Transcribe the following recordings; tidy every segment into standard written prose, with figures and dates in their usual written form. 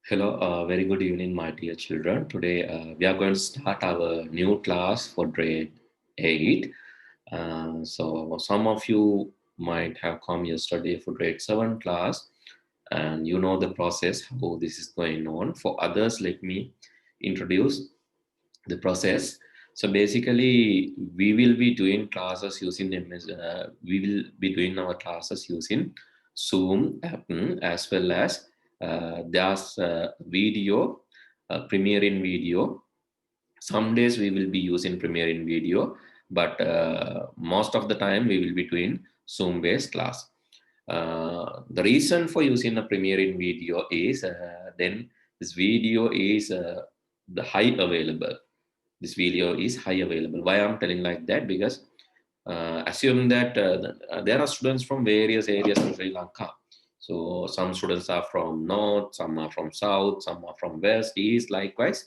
Hello, very good evening, my dear children. Today we are going to start our new class for grade 8. So some of you might have come yesterday for grade 7 class, and you know the process, how this is going on. For others, let me introduce the process. So basically, we will be doing classes using MS. We will be doing our classes using Zoom app as well as there's video, Premiere in video. Some days we will be using Premiere in video, but most of the time we will be doing Zoom based class. The reason for using a Premiere in video is then this video is the high available. This video is high available. Why I'm telling like that? Because assume that there are students from various areas in Sri Lanka. So some students are from north, some are from south, some are from west, east. Likewise,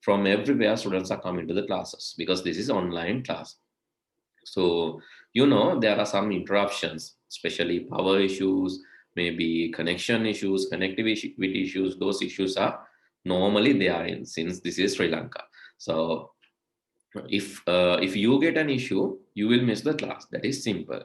from everywhere, students are coming to the classes because this is online class. So, there are some interruptions, especially power issues, maybe connection issues, connectivity issues. Those issues are normally there in since this is Sri Lanka. So, if you get an issue, you will miss the class. That is simple.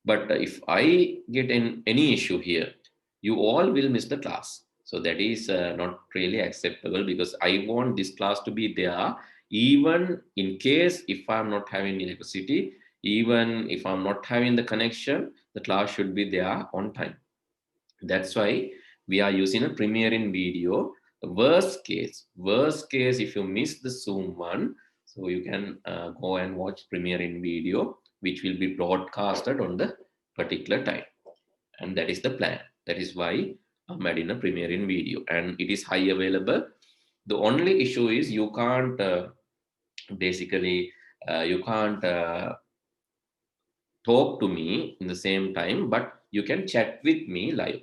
But if I get any issue here, you all will miss the class. So that is not really acceptable because I want this class to be there even in case if I'm not having electricity, even if I'm not having the connection, the class should be there on time. That's why we are using a Premiere in video. Worst case, if you miss the Zoom one, so you can go and watch Premiere in video, which will be broadcasted on the particular time. And that is the plan. That is why I'm adding a Premiere in video, and it is high available. The only issue is you can't basically you can't talk to me in the same time, but you can chat with me live,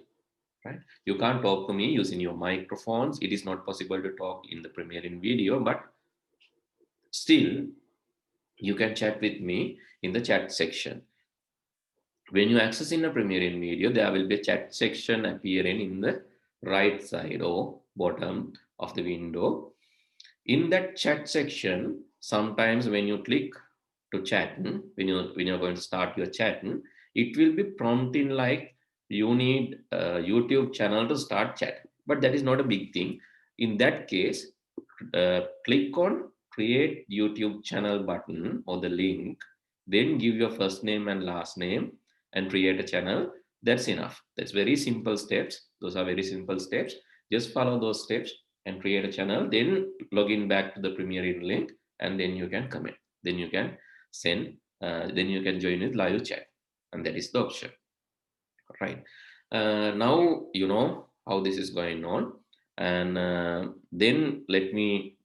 right? You can't talk to me using your microphones. It is not possible to talk in the Premiere in video, but still you can chat with me in the chat section. When you access in a Premiere in video, there will be a chat section appearing in the right side or bottom of the window. In that chat section, sometimes when you click to chat, when you're going to start your chat, it will be prompting like you need a YouTube channel to start chat. But that is not a big thing. In that case, click on create YouTube channel button or the link, then give your first name and last name and create a channel. That's enough. That's very simple steps. Those are very simple steps. Just follow those steps and create a channel, then log in back to the Premiere in link, and then you can comment. Then you can send, then you can join with live chat. And that is the option, right? Now you know how this is going on. And then let me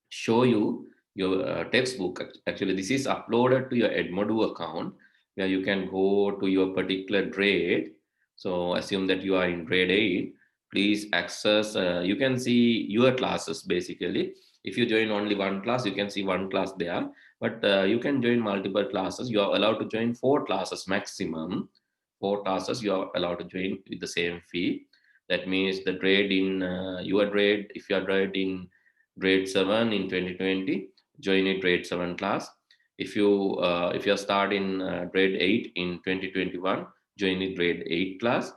show you your textbook. Actually, this is uploaded to your Edmodo account where you can go to your particular grade. So assume that you are in grade 8. Please access, you can see your classes basically. If you join only one class, you can see one class there. But you can join multiple classes. You are allowed to join 4 classes maximum. 4 classes you are allowed to join with the same fee. That means the grade in your grade, if you are grade in grade 7 in 2020, join a grade 7 class. If you start in grade 8 in 2021, join a grade 8 class.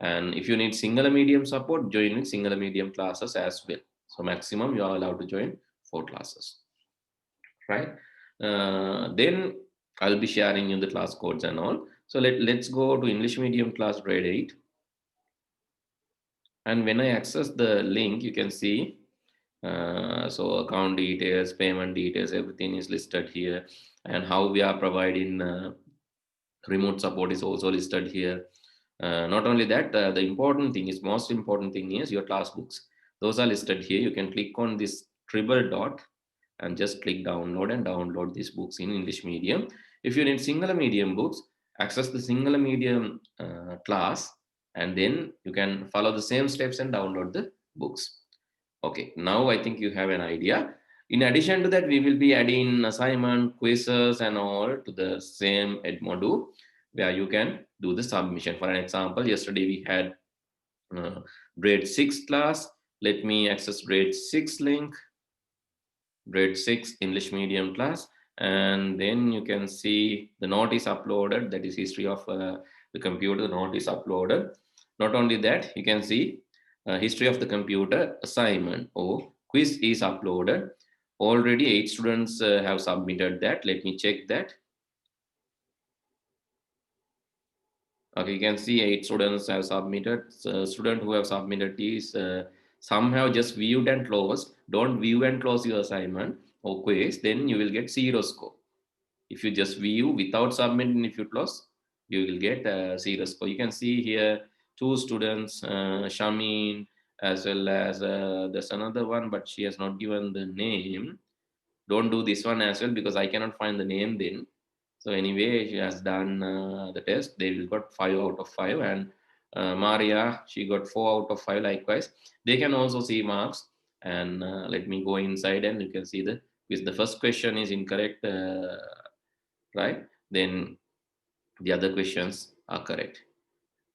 And if you need single medium support, join in single medium classes as well. So maximum you are allowed to join 4 classes, right? Then I'll be sharing you the class codes and all. So let's go to English medium class grade 8. And when I access the link, you can see so account details, payment details, everything is listed here, and how we are providing remote support is also listed here. Not only that, the important thing is, most important thing is your class books. Those are listed here. You can click on this triple dot and just click download and download these books in English medium. If you need singular medium books, access the singular medium class, and then you can follow the same steps and download the books. Okay, now I think you have an idea. In addition to that, we will be adding assignment, quizzes, and all to the same Edmodo where you can do the submission. For an example, yesterday we had grade 6 class, Let me access grade 6 link, grade 6 English medium class, and then you can see the note is uploaded, that is history of the computer, the note is uploaded. Not only that, you can see history of the computer assignment or quiz is uploaded. Already 8 students have submitted that. Let me check that. Okay, you can see 8 students have submitted. So student who have submitted is somehow just viewed and closed. Don't view and close your assignment or quiz, then you will get 0 score. If you just view without submitting, if you close, you will get 0 score. You can see here 2 students, Shamin, as well as there's another one, but she has not given the name. Don't do this one as well because I cannot find the name then. So anyway, she has done the test. They will got 5 out of 5, and Maria, she got 4 out of 5. Likewise, they can also see marks. And let me go inside, and you can see the if the first question is incorrect, right? Then the other questions are correct.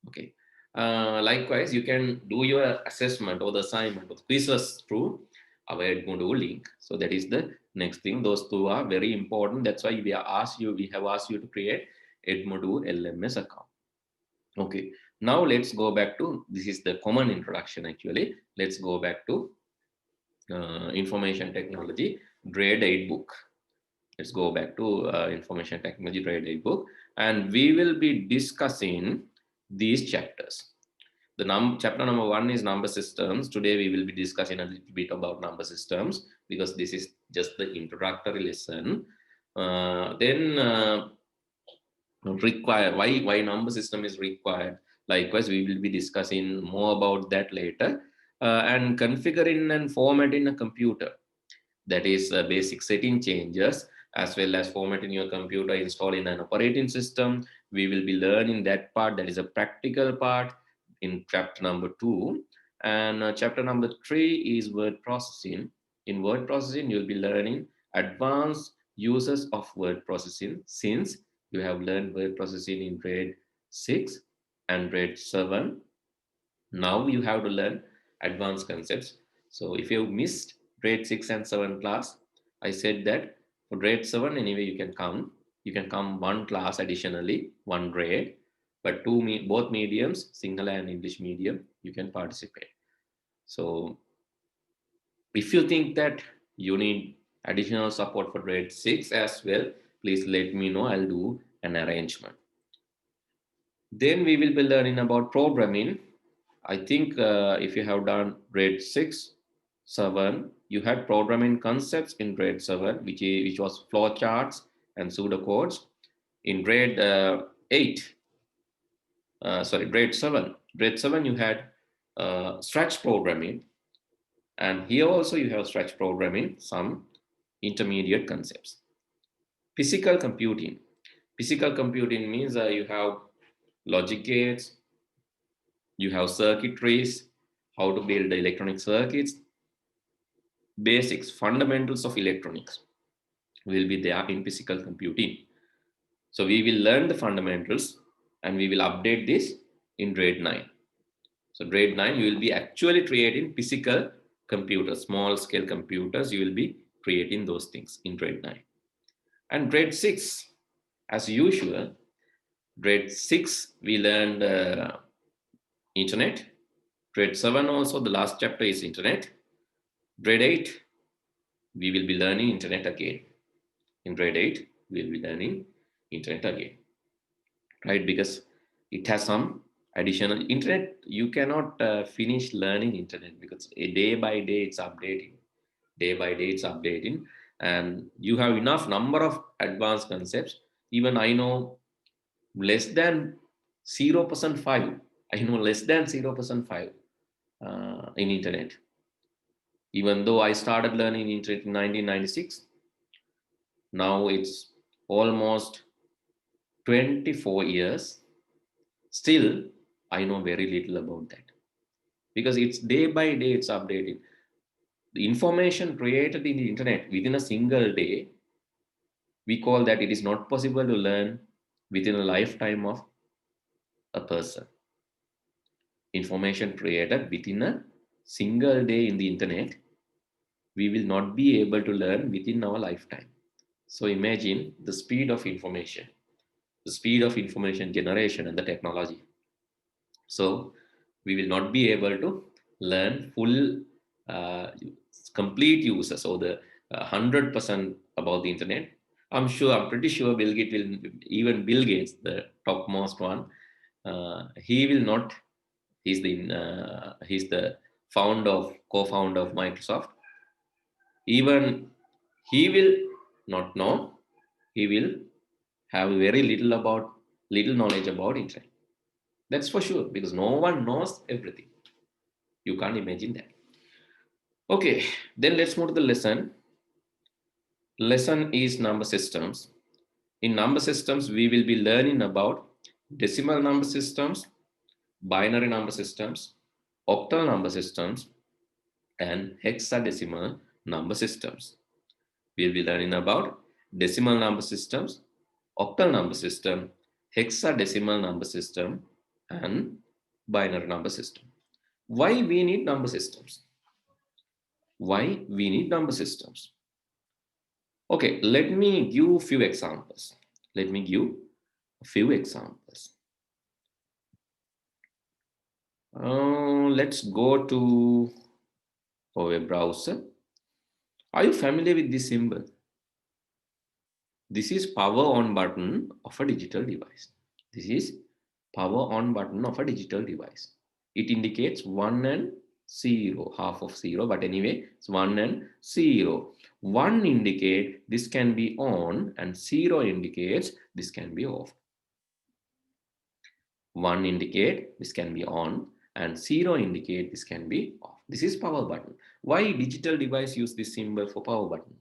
Okay. Likewise, you can do your assessment or the assignment or the quizzes through our Edmodo link. So that is the next thing. Those two are very important. That's why we have asked you to create Edmodo LMS account. Okay. Now let's go back to, this is the common introduction actually. Let's go back to information technology grade 8 book. Let's go back to information technology grade 8 book, and we will be discussing these chapters. The chapter number 1 is number systems. Today we will be discussing a little bit about number systems because this is just the introductory lesson. Then require why number system is required. Likewise, we will be discussing more about that later. And configuring and formatting a computer, that is basic setting changes, as well as formatting your computer, installing an operating system. We will be learning that part. That is a practical part in chapter number 2. And chapter number 3 is word processing. In word processing, you'll be learning advanced uses of word processing, since you have learned word processing in grade 6 and grade 7. Now you have to learn advanced concepts. So if you missed grade 6 and 7 class, I said that for grade 7 anyway you can come one class additionally, one grade, but both mediums, Sinhala and English medium, you can participate. So if you think that you need additional support for grade 6 as well, please let me know. I'll do an arrangement. Then we will be learning about programming. I think if you have done grade 6, 7, you had programming concepts in grade 7, which was flowcharts and pseudocodes. In grade 8, grade 7. Grade 7, you had stretch programming. And here also you have stretch programming, some intermediate concepts. Physical computing. Physical computing means you have logic gates, you have circuitries, how to build the electronic circuits, basics, fundamentals of electronics will be there in physical computing. So we will learn the fundamentals and we will update this in grade 9. So grade 9, you will be actually creating physical computers, small scale computers. You will be creating those things in grade 9. And grade 6, as usual, grade 6, we learned internet. Grade 7 also, the last chapter is internet. Grade 8, we will be learning internet again. In grade 8, we will be learning internet again, right? Because it has some additional internet. You cannot finish learning internet because day by day it's updating. Day by day it's updating. And you have enough number of advanced concepts. Even I know less than 0% 5. I know less than 0% 5 in internet. Even though I started learning internet in 1996, now it's almost 24 years. Still, I know very little about that because it's day by day it's updating. The information created in the internet within a single day, we call that it is not possible to learn within a lifetime of a person. Information created within a single day in the internet, we will not be able to learn within our lifetime. So imagine the speed of information, generation and the technology. So we will not be able to learn full, uh, complete uses or the 100% about the internet. I'm pretty sure even Bill Gates, the topmost one, he will not, he's the co-founder of Microsoft. Even he will not know, he will have little knowledge about internet. That's for sure, because no one knows everything. You can't imagine that. Okay, then let's move to the lesson. Lesson is number systems. In number systems, we will be learning about decimal number systems, binary number systems, octal number systems, and hexadecimal number systems. We'll be learning about decimal number systems, octal number system, hexadecimal number system, and binary number system. Why we need number systems? Why we need number systems? Okay, let me give a few examples. Let me give a few examples. Let's go to our web browser. Are you familiar with this symbol? This is power on button of a digital device. This is power on button of a digital device. It indicates 1 and 0, half of 0, but anyway, it's 1 and 0. 1 indicates this can be on and 0 indicates this can be off. 1 indicate this can be on and 0 indicate this can be off. This is power button. Why digital device use this symbol for power button?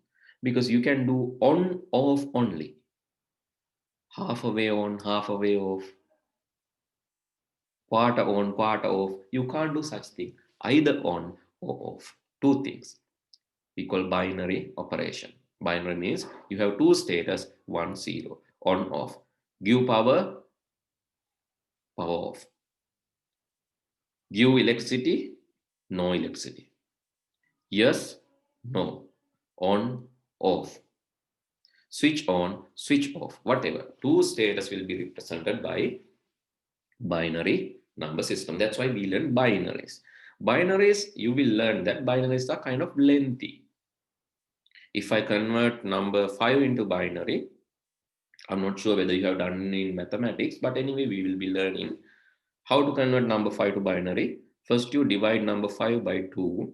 Because you can do on, off only. Half away on, half away off. Quarter on, quarter off. You can't do such thing. Either on or off. Two things. We call binary operation. Binary means you have two status, 1, 0, on, off. Give power, power off. Give electricity, no electricity. Yes, no, on, off. Switch on, switch off, whatever. Two status will be represented by binary number system. That's why we learn binaries. Binaries, you will learn that binaries are kind of lengthy. If I convert number 5 into binary, I'm not sure whether you have done in mathematics, but anyway, we will be learning how to convert number 5 to binary. First, you divide number 5 by 2.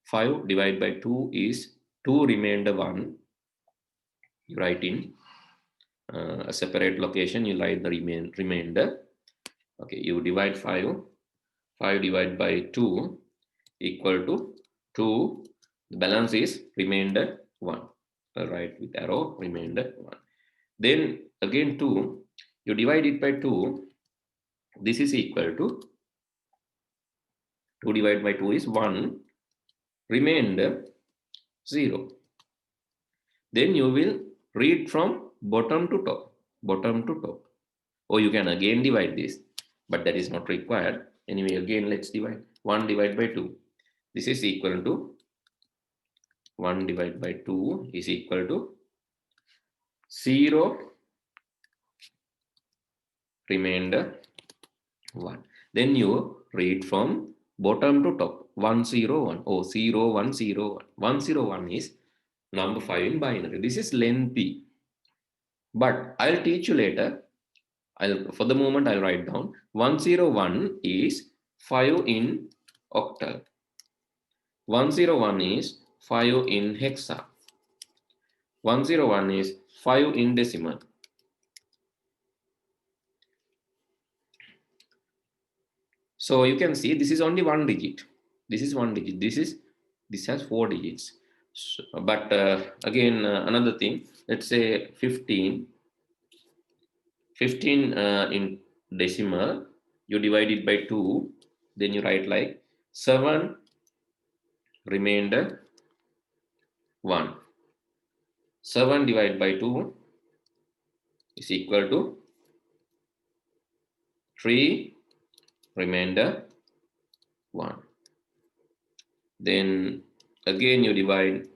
5 divided by 2 is 2 remainder 1. You write in a separate location, you write the remainder. Okay, you divide 5. 5 divided by 2 equal to 2. The balance is remainder 1. I'll write with arrow, remainder 1. Then again 2, you divide it by 2. This is equal to 2 divided by 2 is 1. Remainder 0. Then you will read from bottom to top. Or you can again divide this, but that is not required. Anyway, again, let's divide. 1 divided by 2. This is equal to 1 divided by 2 is equal to 0, remainder 1. Then you read from bottom to top. 1, 0, 1. Oh, 0, 1, 0, 1. 1, 0, 1 is number 5 in binary. This is lengthy, but I'll teach you later. For the moment, I'll write down 101 is 5 in octal. 101 is 5 in hexa. 101 is 5 in decimal. So you can see this is only one digit. This is one digit. This has 4 digits. So, but again, another thing. Let's say 15. 15 in decimal. You divide it by 2. Then you write like 7 remainder 1. 7 divided by 2 is equal to 3 remainder 1. Then again you divide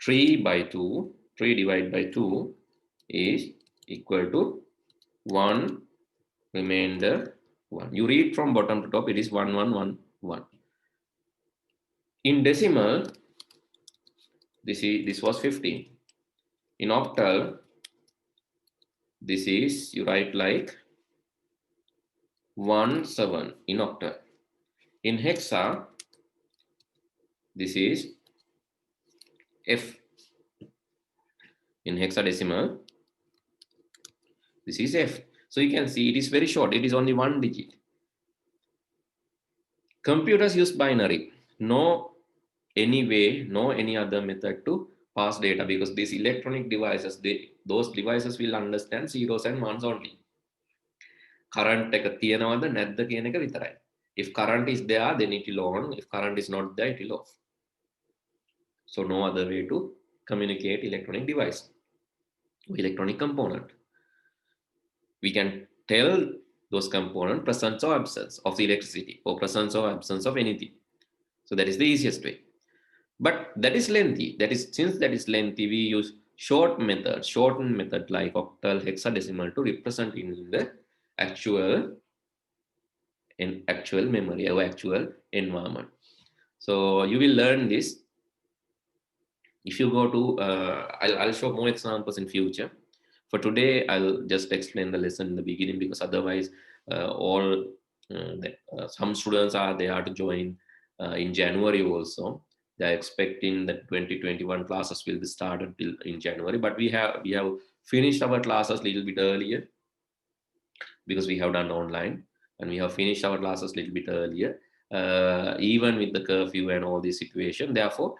3 by 2. 3 divided by 2 is equal to 1 remainder 1. You read from bottom to top, it is 1, 1, 1, 1. In decimal, this was 15. In octal, this is, you write like 1, 7 in octal. In hexa, this is F. In hexadecimal, this is F. So you can see it is very short. It is only 1 digit. Computers use binary. No any way, no any other method to pass data, because these electronic devices, those devices will understand zeros and ones only. Current එක තියනවද නැද්ද කියන එක විතරයි. If current is there, then it will on. If current is not there, it will off. So no other way to communicate electronic device or electronic component. We can tell those component presence or absence of the electricity or presence or absence of anything. So that is the easiest way. But that is lengthy. Since that is lengthy, we use shortened method like octal, hexadecimal to represent in the actual memory or actual environment. So you will learn this. If you go to, I'll show more examples in future. For today, I'll just explain the lesson in the beginning, because otherwise some students are there to join in January also. They're expecting that 2021 classes will be started in January, but we have finished our classes a little bit earlier, because we have done online, and we have finished our classes a little bit earlier, even with the curfew and all this situation. Therefore,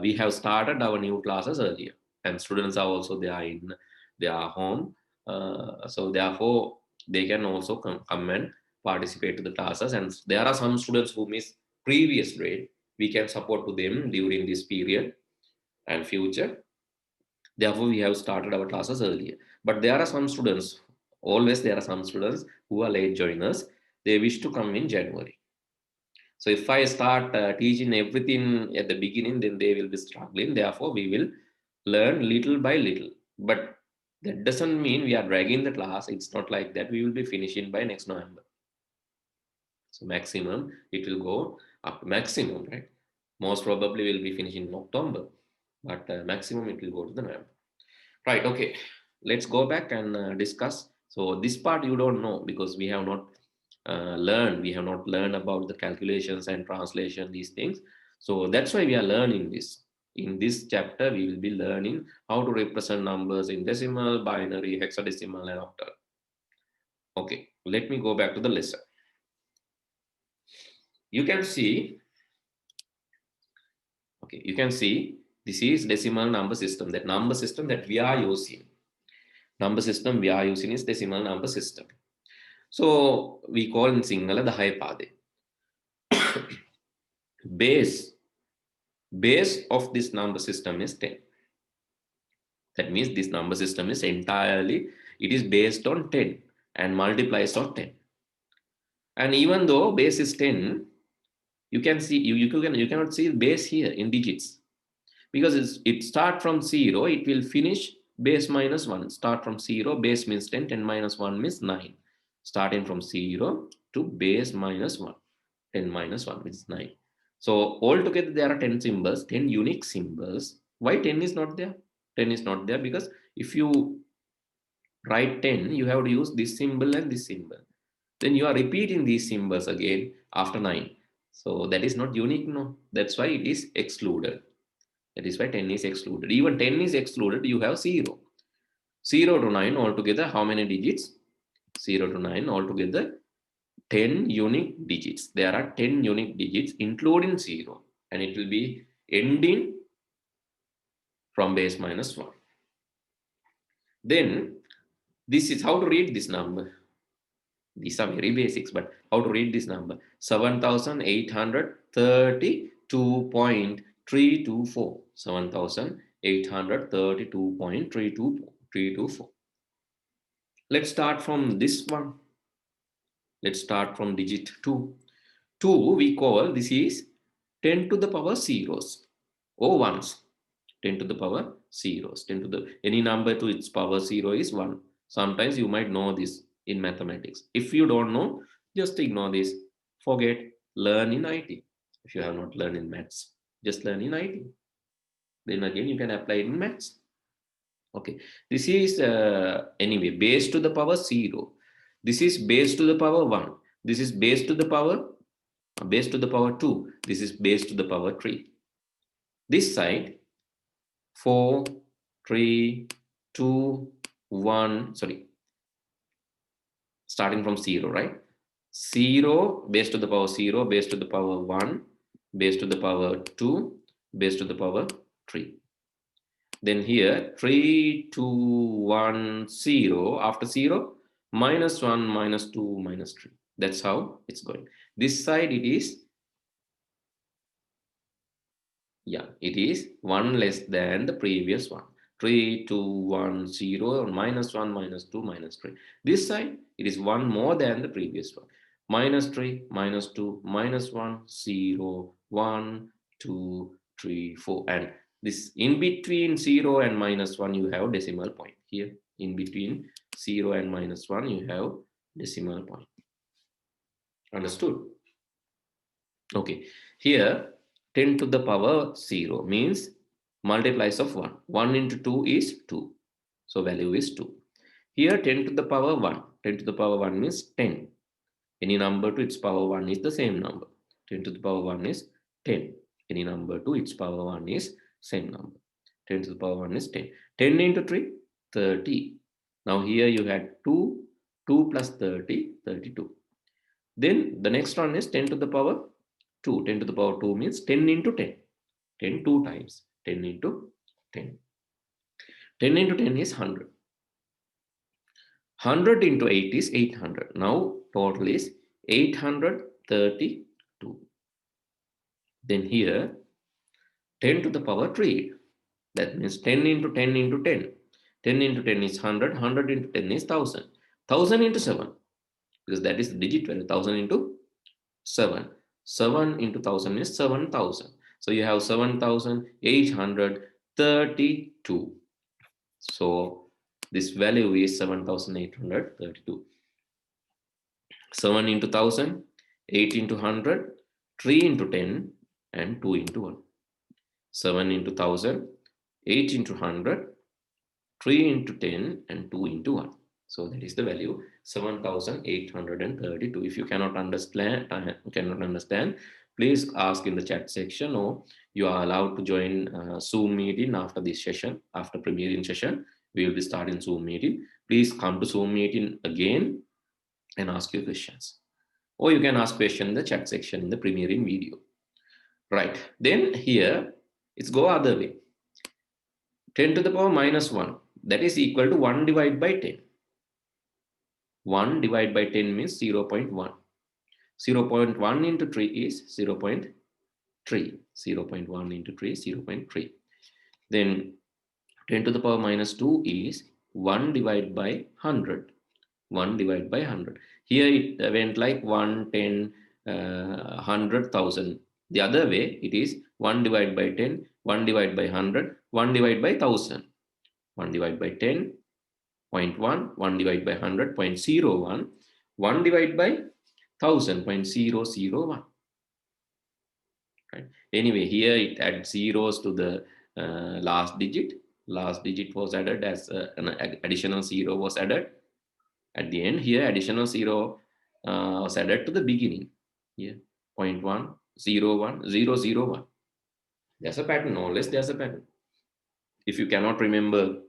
we have started our new classes earlier, and students are also there in their home. So therefore, they can also come and participate to the classes. And there are some students who miss previous grade. We can support to them during this period and future. Therefore, we have started our classes earlier. But there are some students, always there are some students who are late joiners. They wish to come in January. So if I start teaching everything at the beginning, then they will be struggling. Therefore, we will learn little by little. But that doesn't mean we are dragging the class. It's not like that. We will be finishing by next November. So maximum, it will go up to maximum, right? Most probably we'll be finishing in October, but maximum it will go to the November. Right, okay. Let's go back and discuss. So this part you don't know, because we have not learned. We have not learned about the calculations and translation, these things. So that's why we are learning this. In this chapter, we will be learning how to represent numbers in decimal, binary, hexadecimal, and octal. Okay, let me go back to the lesson. You can see, okay, you can see this is decimal number system. That number system that we are using. Number system we are using is decimal number system. So we call in Sinhala the high pade. Base of this number system is 10. That means this number system is entirely, it is based on 10 and multiplies on 10. And even though base is 10, you can see, you cannot see base here in digits, because it start from 0, it will finish base minus 1. Start from 0, base means 10, 10 minus 1 means 9. Starting from 0 to base minus 1, 10 minus 1 which is 9. So altogether there are 10 symbols, 10 unique symbols. Why 10 is not there? 10 is not there because if you write 10, you have to use this symbol and this symbol. Then you are repeating these symbols again after 9. So that is not unique, no. That's why it is excluded. That is why 10 is excluded. Even 10 is excluded, you have 0. 0 to 9 altogether, how many digits? 0 to 9 altogether, 10 unique digits. There are 10 unique digits including 0. And it will be ending from base minus 1. Then, this is how to read this number. These are very basics, but how to read this number? 7,832.324. 7,832.324. Let's start from this one. Let's start from digit 2. 2 we call, this is 10 to the power zeros or ones. 10 to the power zeros. 10 to the any number to its power 0 is 1. Sometimes you might know this in mathematics. If you don't know, just ignore this. Forget, learn in IT. If you have not learned in maths, just learn in IT. Then again, you can apply it in maths. Okay, this is anyway base to the power 0. This is base to the power 1. This is base to the power 2. This is base to the power 3. This side 4, 3, 2, 1. Sorry, starting from 0, right? 0 base to the power 0, base to the power 1, base to the power 2, base to the power 3. Then here 3, 2, 1, 0. After 0, minus 1, minus 2, minus 3. That's how it's going. This side it is, yeah, it is 1 less than the previous one. 3, 2, 1, 0, or minus 1, minus 2, minus 3. This side, it is 1 more than the previous one. Minus 3, minus 2, minus 1, 0, 1, 2, 3, 4. And this in between 0 and minus 1, you have decimal point. Here, in between 0 and minus 1, you have decimal point. Understood? Okay, here 10 to the power 0 means multiplies of 1. 1 into 2 is 2. So value is 2. Here 10 to the power 1. 10 to the power 1 means 10. Any number to its power 1 is the same number. 10 to the power 1 is 10. Any number to its power 1 is same number. 10 to the power 1 is 10. 10 into 3, 30. Now here you had 2, 2 plus 30, 32. Then the next one is 10 to the power 2. 10 to the power 2 means 10 into 10. 10 2 times. 10 into 10. 10 into 10 is 100. 100 into 8 is 800. Now total is 832. Then here 10 to the power 3. That means 10 into 10 into 10. 10 into 10 is 100. 100 into 10 is 1000. 1000 into 7. Because that is the digit value. 1000 into 7. 7 into 1000 is 7000. So you have 7832. So this value is 7832. 7 into 1000, 8 into 100, 3 into 10, and 2 into 1. 7 into 1000, 8 into 100, 3 into 10, and 2 into 1. So that is the value 7832. If you cannot understand, please ask in the chat section, or you are allowed to join Zoom meeting after this session. After premiering session, we will be starting Zoom meeting. Please come to Zoom meeting again and ask your questions, or you can ask question in the chat section in the premiering video. Right, then here it's go other way. 10 to the power minus 1, that is equal to 1 divided by 10. 1 divided by 10 means 0.1. 0.1 into 3 is 0.3. 0.1 into 3 is 0.3. Then 10 to the power minus 2 is 1 divided by 100. 1 divided by 100. Here it went like 1, 10, 100,000. The other way it is 1 divided by 10, 1 divided by 100, 1 divided by 1000. 1 divided by 10, 0.1, 1 divided by 100, 0.01, 1 divided by 1000, 0.001. Right. Anyway, here it adds zeros to the last digit. Last digit was added as an additional 0 was added at the end. Here additional 0 was added to the beginning. Here 0.1, 0, 0, 0, 1. There's a pattern, always there's a pattern. If you cannot remember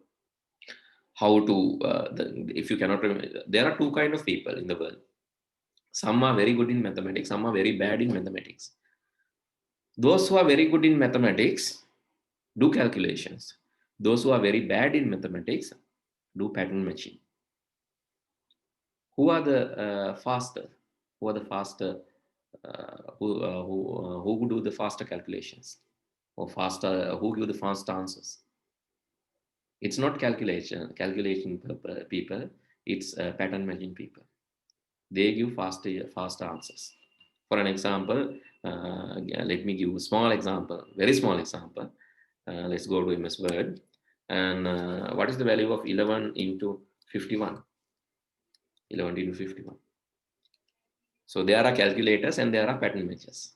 how to, if you cannot remember, there are two kinds of people in the world. Some are very good in mathematics, some are very bad in mathematics. Those who are very good in mathematics do calculations. Those who are very bad in mathematics do pattern matching. Who are the faster? Who are the faster? Who do the faster calculations, or faster? Who give the fast answers? It's not calculation people. It's pattern matching people. They give fast answers. For an example, yeah, let me give a small example, very small example. Let's go to MS Word. And what is the value of 11 into 51? 11 into 51. So there are calculators and there are pattern matches.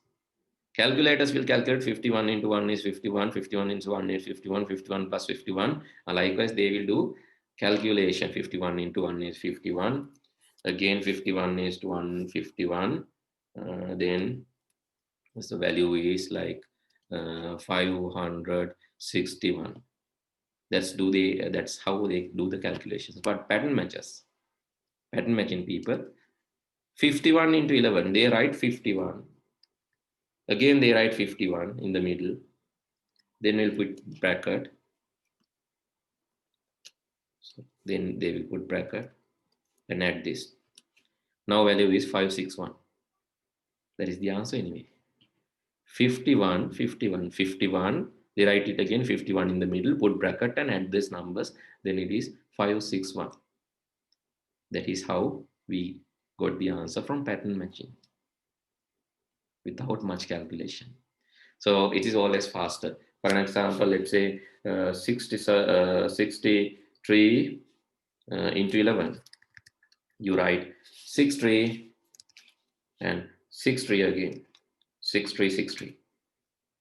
Calculators will calculate 51 into 1 is 51, 51 into 1 is 51, 51 plus 51. Likewise, they will do calculation. 51 into 1 is 51. Again, 51 is to 1, 51. Then the value is like 561. That's how they do the calculations. But pattern matches, pattern matching people, 51 into 11, they write 51. Again, they write 51 in the middle. Then we'll put bracket. So then they will put bracket and add this. Now value is 561. That is the answer anyway. 51, 51, 51. They write it again, 51 in the middle, put bracket and add these numbers. Then it is 561. That is how we got the answer from pattern matching without much calculation. So it is always faster. For an example, let's say 63 into 11. You write 63 and 63 again. 63, 63.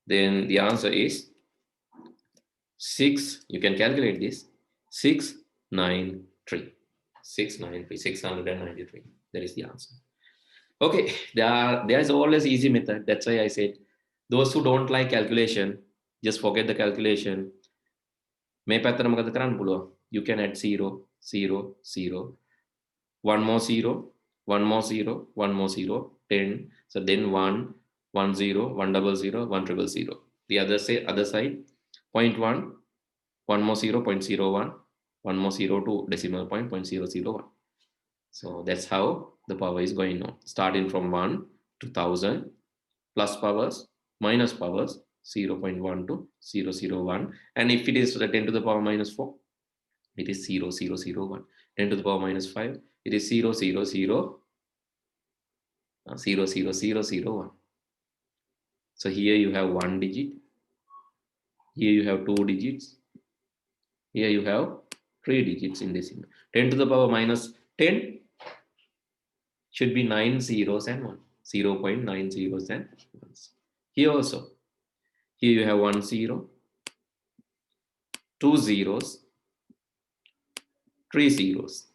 Then the answer is 6. You can calculate this. 693. 693. 693. That is the answer. Okay, there's always easy method. That's why I said those who don't like calculation, just forget the calculation. You can add 0, 0, 0. One more 0, one more 0, one more 0, 10. So then 1, 1 0, 1 double 0, 1 triple 0. The other side 0.1, one more 0, 0.01, one more 0 to decimal point 0.001. So that's how the power is going on. Starting from 1 to 1000, plus powers, minus powers, 0.1 to 0.001. And if it is 10 to the power minus 4, it is 0.001. 10 to the power minus 5, it is 0.00001. So here you have 1 digit, here you have 2 digits, here you have 3 digits in decimal. 10 to the power minus 10 should be 9 zeros and 1. 0.9 zeros and 1s. Here also, here you have 1 0, 2 zeros, 3 zeros.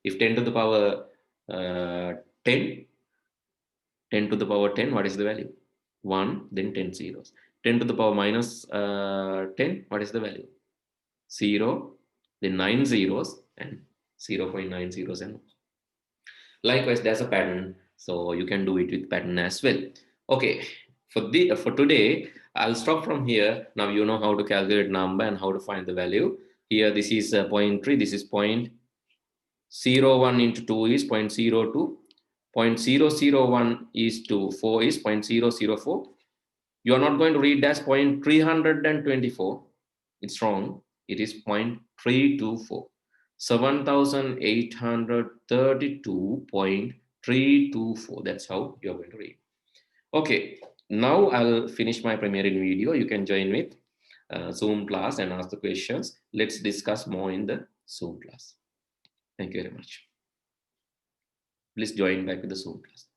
If 10 to the power 10 to the power 10, what is the value? 1, then 10 zeros. 10 to the power minus 10, what is the value? 0, then 9 zeros and 0.9 zeros and 1. Likewise, there's a pattern, so you can do it with pattern as well. Okay, for today, I'll stop from here. Now you know how to calculate number and how to find the value. Here, this is 0.3. This is 0.01 into 2 is 0.02. 0.001 is to 4 is 0.004. You are not going to read as 0.324. It's wrong. It is 0.324. 7,832.324. That's how you're going to read. Okay, now I'll finish my premiering video. You can join with Zoom class and ask the questions. Let's discuss more in the Zoom class. Thank you very much. Please join back with the Zoom class.